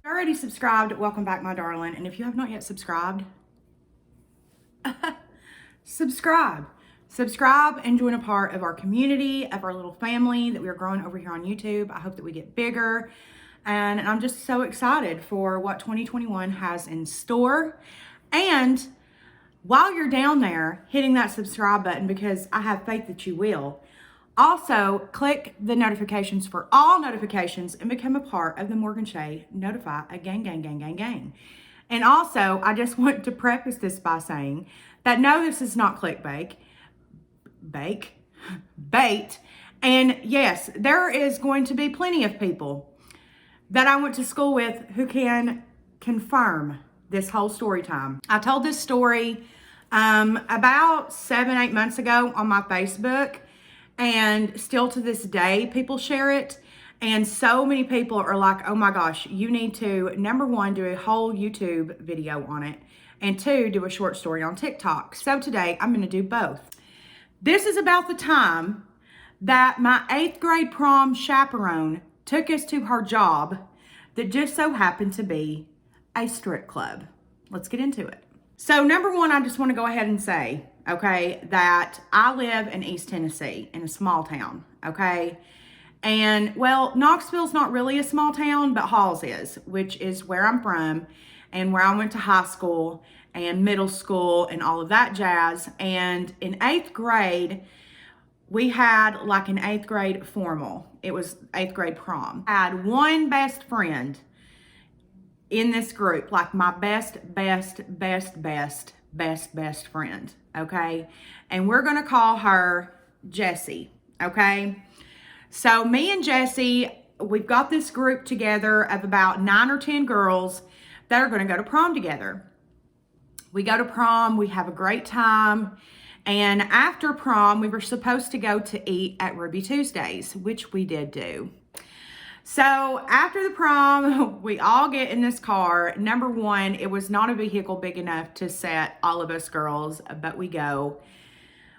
Already subscribed, welcome back, my darling. And if you have not yet subscribed, subscribe and join a part of our community, of our little family that we are growing over here on YouTube. I hope that we get bigger, and I'm just so excited for what 2021 has in store. And while you're down there hitting that subscribe button, because I have faith that you will, also click the notifications for all notifications and become a part of the Morgan Shay Notify a gang. And also, I just want to preface this by saying that no, this is not clickbait. Bait. And yes, there is going to be plenty of people that I went to school with who can confirm this whole story time. I told this story about 7-8 months ago on my Facebook, and still to this day, people share it. And so many people are like, oh my gosh, you need to, number one, do a whole YouTube video on it, and two, do a short story on TikTok. So today, I'm gonna do both. This is about the time that my 8th grade prom chaperone took us to her job that just so happened to be a strip club. Let's get into it. So number one, I just want to go ahead and say, okay, that I live in East Tennessee in a small town, okay? And well, Knoxville's not really a small town, but Halls is, which is where I'm from and where I went to high school and middle school and all of that jazz. And in 8th grade, we had like an 8th grade formal. It was 8th grade prom. I had one best friend in this group, like my best friend, okay? And we're gonna call her Jessie, okay? So me and Jessie, we've got this group together of about 9 or 10 girls that are gonna go to prom together. We go to prom, we have a great time, and after prom, we were supposed to go to eat at Ruby Tuesdays, which we did do. So after the prom, we all get in this car. Number one, it was not a vehicle big enough to set all of us girls, but we go.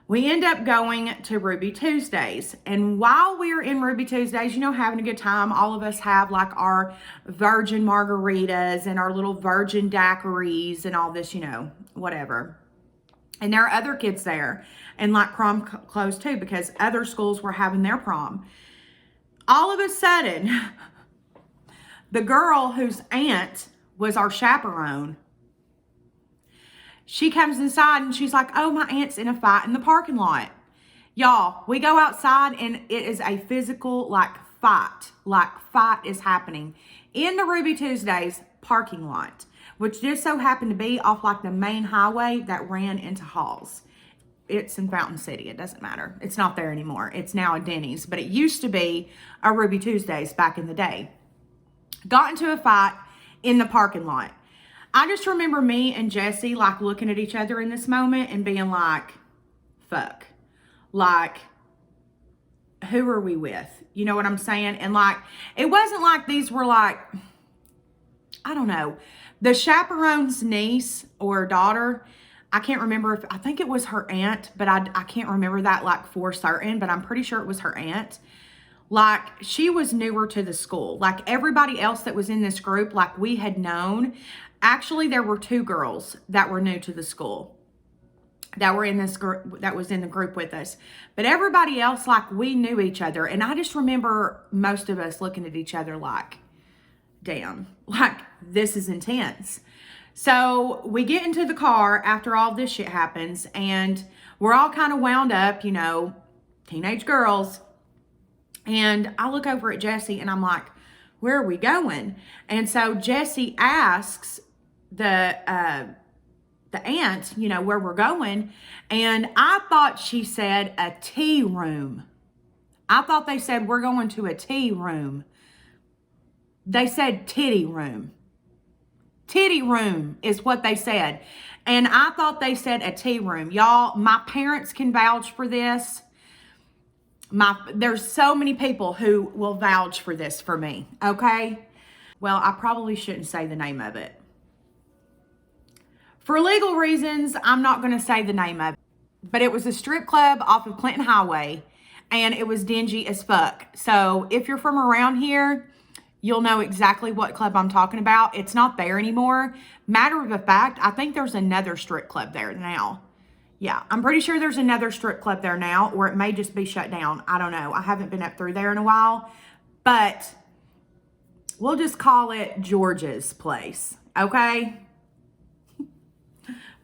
We end up going to Ruby Tuesdays. And while we are in Ruby Tuesdays, you know, having a good time, all of us have like our virgin margaritas and our little virgin daiquiris and all this, you know, whatever. And there are other kids there and like prom clothes too, because other schools were having their prom. All of a sudden, the girl whose aunt was our chaperone, she comes inside and she's like, oh, my aunt's in a fight in the parking lot. Y'all, we go outside and it is a physical fight is happening in the Ruby Tuesdays parking lot, which just so happened to be off like the main highway that ran into Halls. It's in Fountain City. It doesn't matter. It's not there anymore. It's now a Denny's, but it used to be a Ruby Tuesdays back in the day. Got into a fight in the parking lot. I just remember me and Jessie like looking at each other in this moment and being like, fuck. Like, who are we with? You know what I'm saying? And like, it wasn't like these were like, I don't know, the chaperone's niece or daughter. I can't remember I think it was her aunt, but I can't remember that like for certain, but I'm pretty sure it was her aunt. Like, she was newer to the school. Like everybody else that was in this group, like we had known. Actually, there were 2 girls that were new to the school that were in this group, that was in the group with us. But everybody else, like we knew each other. And I just remember most of us looking at each other like, damn, like this is intense. So we get into the car after all this shit happens, and we're all kind of wound up, you know, teenage girls. And I look over at Jessie and I'm like, where are we going? And so Jessie asks the aunt, you know, where we're going. And I thought she said a tea room. I thought they said we're going to a tea room. They said titty room. Titty room is what they said. And I thought they said a tea room. Y'all, my parents can vouch for this. There's so many people who will vouch for this for me, okay? Well, I probably shouldn't say the name of it. For legal reasons, I'm not going to say the name of it. but it was a strip club off of Clinton Highway, and it was dingy as fuck. So if you're from around here, you'll know exactly what club I'm talking about. It's not there anymore. Matter of the fact, I think there's another strip club there now. Yeah, I'm pretty sure there's another strip club there now, or it may just be shut down. I don't know. I haven't been up through there in a while, but we'll just call it George's place, okay?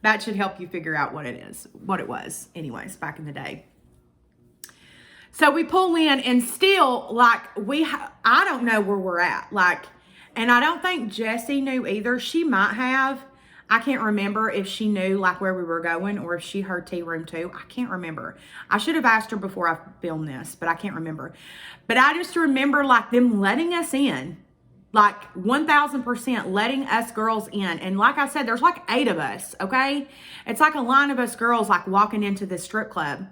That should help you figure out what it was, anyways, back in the day. So we pull in, and still, like, I don't know where we're at. Like, and I don't think Jessie knew either. She might have. I can't remember if she knew, like, where we were going, or if she heard tea room too. I can't remember. I should have asked her before I filmed this, but I can't remember. But I just remember, like, them letting us in. Like 1,000% letting us girls in. And like I said, there's like 8 of us, okay? It's like a line of us girls like walking into this strip club.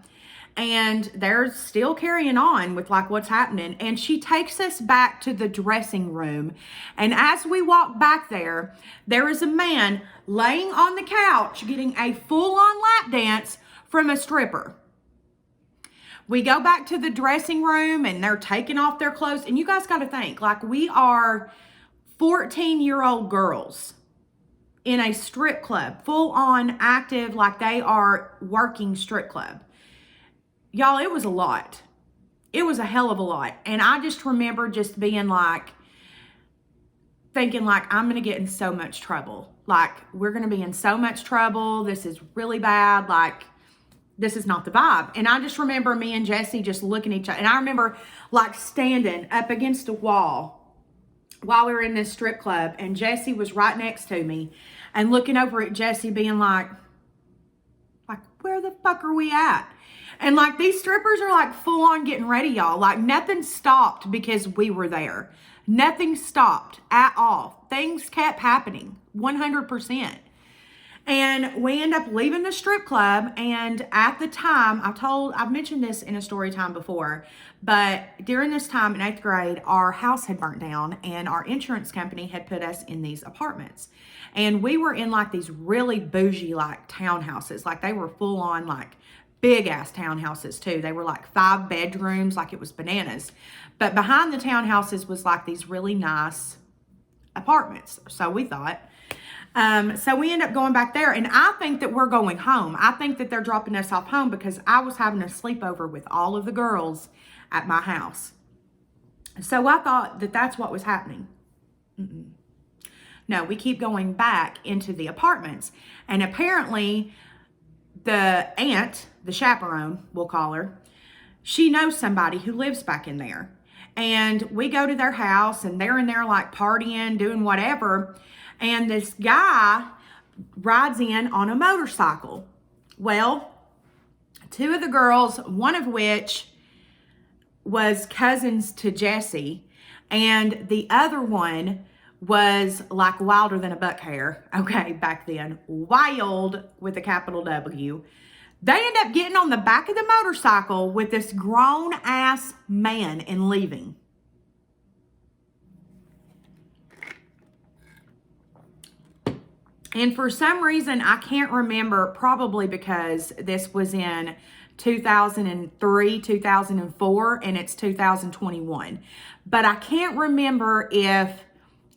And they're still carrying on with like what's happening. And she takes us back to the dressing room. And as we walk back there, there is a man laying on the couch getting a full-on lap dance from a stripper. We go back to the dressing room, and they're taking off their clothes. And you guys got to think, like, we are 14-year-old girls in a strip club, full on active, like they are working strip club. Y'all, it was a lot. It was a hell of a lot. And I just remember just being like, thinking like, I'm going to get in so much trouble. Like, we're going to be in so much trouble. This is really bad. Like, this is not the vibe. And I just remember me and Jessie just looking at each other. And I remember like standing up against a wall while we were in this strip club. And Jessie was right next to me and looking over at Jessie being like, where the fuck are we at? And like these strippers are like full on getting ready, y'all. Like nothing stopped because we were there. Nothing stopped at all. Things kept happening 100%. And we end up leaving the strip club. And at the time, I've mentioned this in a story time before, but during this time in 8th grade, our house had burnt down and our insurance company had put us in these apartments. And we were in like these really bougie like townhouses. Like they were full on like big ass townhouses too. They were like 5 bedrooms, like it was bananas. But behind the townhouses was like these really nice apartments. So we thought. So we end up going back there, and I think that we're going home. I think that they're dropping us off home because I was having a sleepover with all of the girls at my house. So I thought that that's what was happening. No, we keep going back into the apartments, and apparently the aunt, the chaperone, we'll call her, she knows somebody who lives back in there. And we go to their house, and they're in there like partying, doing whatever. And this guy rides in on a motorcycle. Well, 2 of the girls, one of which was cousins to Jessie, and the other one was like wilder than a buck hare. Okay, back then, wild with a capital W. They end up getting on the back of the motorcycle with this grown ass man and leaving. And for some reason, I can't remember, probably because this was in 2003, 2004, and it's 2021. But I can't remember if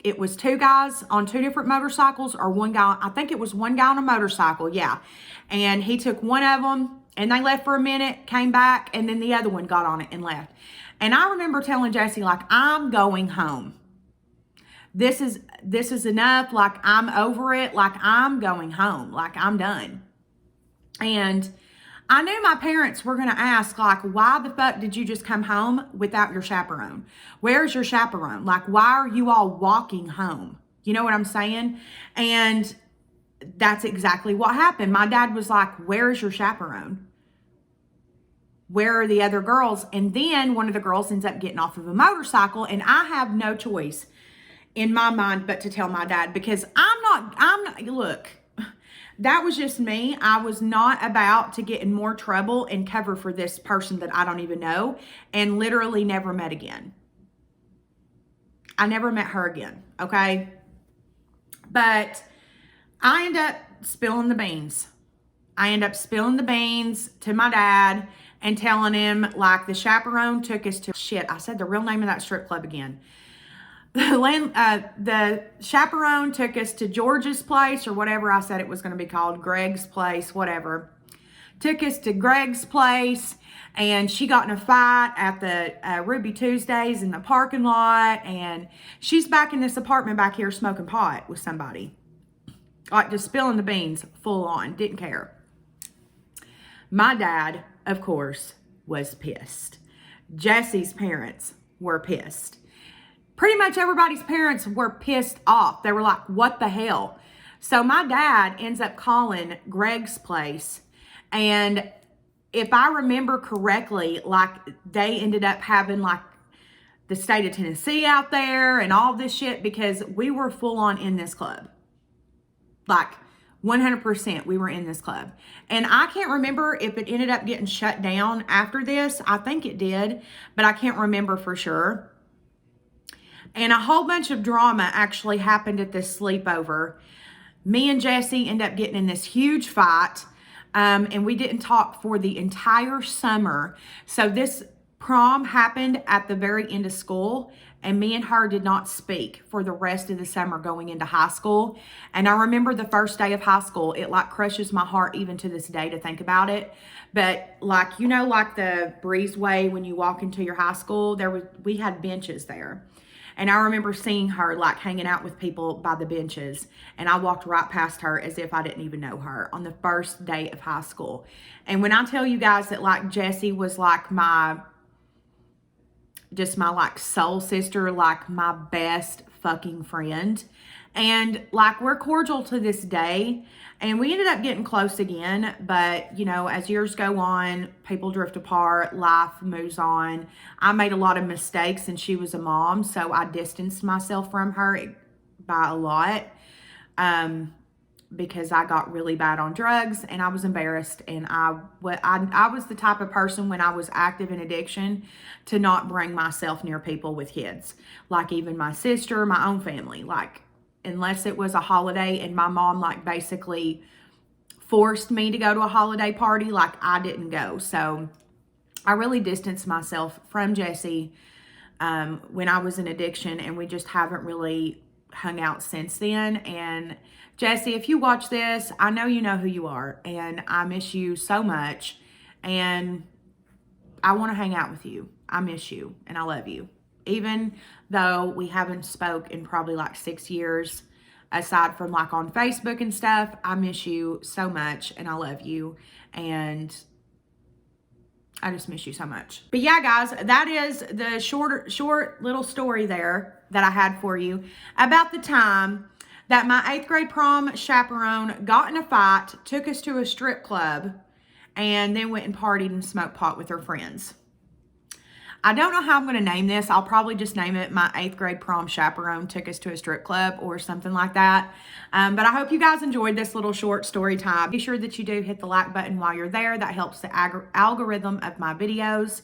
it was 2 guys on 2 different motorcycles or one guy. I think it was one guy on a motorcycle, yeah. And he took one of them, and they left for a minute, came back, and then the other one got on it and left. And I remember telling Jessie, like, I'm going home. This is enough. Like, I'm over it. Like, I'm going home. Like, I'm done. And I knew my parents were going to ask, like, why the fuck did you just come home without your chaperone? Where's your chaperone? Like, why are you all walking home? You know what I'm saying? And that's exactly what happened. My dad was like, where's your chaperone? Where are the other girls? And then one of the girls ends up getting off of a motorcycle, and I have no choice in my mind but to tell my dad, because I'm not, look, that was just me. I was not about to get in more trouble and cover for this person that I don't even know and literally never met again. I never met her again, okay? But I end up spilling the beans. I end up spilling the beans to my dad and telling him, like, the chaperone took us to, shit, I said the real name of that strip club again. The chaperone took us to George's place, or whatever I said it was going to be called, Greg's place, whatever. Took us to Greg's place, and she got in a fight at the Ruby Tuesdays in the parking lot, and she's back in this apartment back here smoking pot with somebody. Like, just spilling the beans full on, didn't care. My dad, of course, was pissed. Jesse's parents were pissed. Pretty much everybody's parents were pissed off. They were like, what the hell? So my dad ends up calling Greg's place. And if I remember correctly, like, they ended up having like the state of Tennessee out there and all this shit, because we were full on in this club. Like 100% we were in this club. And I can't remember if it ended up getting shut down after this. I think it did, but I can't remember for sure. And a whole bunch of drama actually happened at this sleepover. Me and Jesse end up getting in this huge fight. And we didn't talk for the entire summer. So this prom happened at the very end of school, and me and her did not speak for the rest of the summer going into high school. And I remember the first day of high school, it like crushes my heart even to this day to think about it. But like, you know, like the breezeway when you walk into your high school, we had benches there. And I remember seeing her like hanging out with people by the benches. And I walked right past her as if I didn't even know her on the first day of high school. And when I tell you guys that like Jessie was like my like soul sister, like my best fucking friend. And like, we're cordial to this day. And we ended up getting close again. But, you know, as years go on, people drift apart, life moves on. I made a lot of mistakes, and she was a mom. So I distanced myself from her by a lot. Because I got really bad on drugs, and I was embarrassed. And I was the type of person, when I was active in addiction, to not bring myself near people with kids. Like even my sister, my own family, like, unless it was a holiday and my mom like basically forced me to go to a holiday party, like I didn't go. So I really distanced myself from Jessie when I was in addiction, and we just haven't really hung out since then. And Jessie, if you watch this, I know you know who you are, and I miss you so much, and I want to hang out with you. I miss you, and I love you. Even though we haven't spoke in probably like 6 years, aside from like on Facebook and stuff, I miss you so much, and I love you, and I just miss you so much. But yeah, guys, that is the short little story there that I had for you about the time that my 8th grade prom chaperone got in a fight, took us to a strip club, and then went and partied and smoked pot with her friends. I don't know how I'm going to name this. I'll probably just name it my 8th grade prom chaperone took us to a strip club or something like that. But I hope you guys enjoyed this little short story time. Be sure that you do hit the like button while you're there. That helps the algorithm of my videos.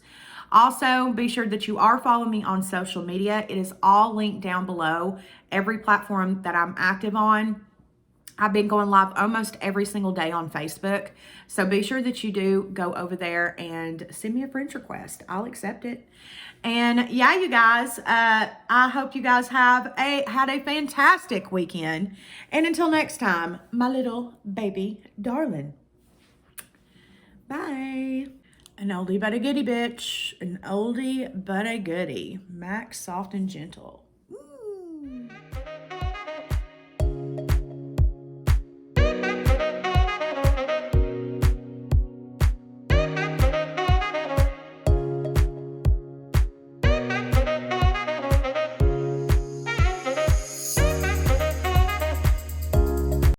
Also, be sure that you are following me on social media. It is all linked down below, every platform that I'm active on. I've been going live almost every single day on Facebook. So be sure that you do go over there and send me a friend's request. I'll accept it. And yeah, you guys, I hope you guys had a fantastic weekend. And until next time, my little baby darling. Bye. An oldie but a goodie, bitch. An oldie but a goodie. Max Soft and Gentle. Ooh.